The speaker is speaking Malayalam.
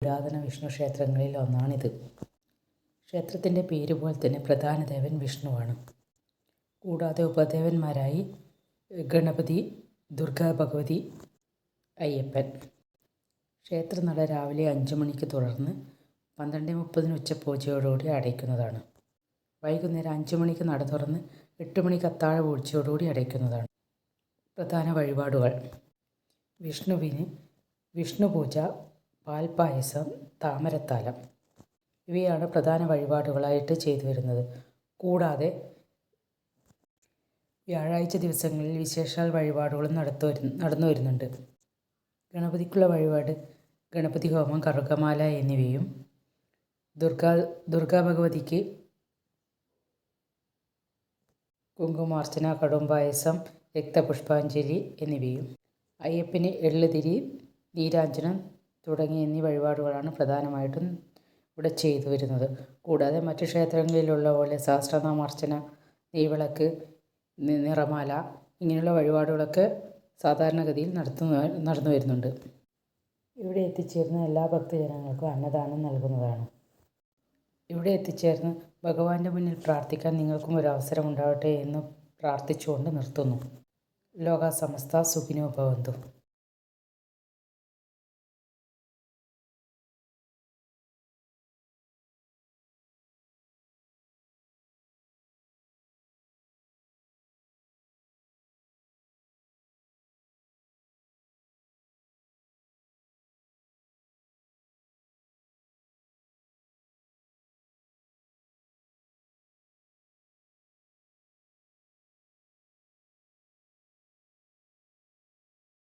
പുരാതന വിഷ്ണു ക്ഷേത്രങ്ങളിൽ ഒന്നാണിത്. ക്ഷേത്രത്തിൻ്റെ പേര് പോലെ തന്നെ പ്രധാന ദേവൻ വിഷ്ണുവാണ്. കൂടാതെ ഉപദേവന്മാരായി ഗണപതി, ദുർഗാ ഭഗവതി, അയ്യപ്പൻ. ക്ഷേത്രനട രാവിലെ 5 മണിക്ക് തുറന്ന് 12:30 ഉച്ചപൂജയോടുകൂടി അടയ്ക്കുന്നതാണ്. വൈകുന്നേരം 5 മണിക്ക് നട തുറന്ന് 8 മണിക്ക് അത്താഴ പൂജയോടുകൂടി അടയ്ക്കുന്നതാണ്. പ്രധാന വഴിപാടുകൾ: വിഷ്ണുവിന് വിഷ്ണുപൂജ, പാൽപ്പായസം, താമരത്താലം ഇവയാണ് പ്രധാന വഴിപാടുകളായിട്ട് ചെയ്തു വരുന്നത്. കൂടാതെ വ്യാഴാഴ്ച ദിവസങ്ങളിൽ വിശേഷാൽ വഴിപാടുകളും നടന്നു വരുന്നുണ്ട്. ഗണപതിക്കുള്ള വഴിപാട് ഗണപതി ഹോമം, കറുകമാല എന്നിവയും ദുർഗാ ഭഗവതിക്ക് കുങ്കുമാർച്ചന, കടുംപായസം, രക്തപുഷ്പാഞ്ജലി എന്നിവയും, അയ്യപ്പന് എള്ളുതിരി, നീരാഞ്ജനം എന്നീ വഴിപാടുകളാണ് പ്രധാനമായിട്ടും ഇവിടെ ചെയ്തു വരുന്നത്. കൂടാതെ മറ്റു ക്ഷേത്രങ്ങളിലുള്ള പോലെ സഹസ്രനാമാർച്ചന, നെയ്വിളക്ക്, നിറമാല ഇങ്ങനെയുള്ള വഴിപാടുകളൊക്കെ സാധാരണഗതിയിൽ നടന്നു വരുന്നുണ്ട്. ഇവിടെ എത്തിച്ചേർന്ന എല്ലാ ഭക്തജനങ്ങൾക്കും അന്നദാനം നൽകുന്നതാണ്. ഇവിടെ എത്തിച്ചേർന്ന് ഭഗവാന്റെ മുന്നിൽ പ്രാർത്ഥിക്കാൻ നിങ്ങൾക്കും ഒരു അവസരം ഉണ്ടാവട്ടെ എന്ന് പ്രാർത്ഥിച്ചുകൊണ്ട് നിർത്തുന്നു. ലോകാ സമസ്ത സുഖിനോ ഭവന്തു.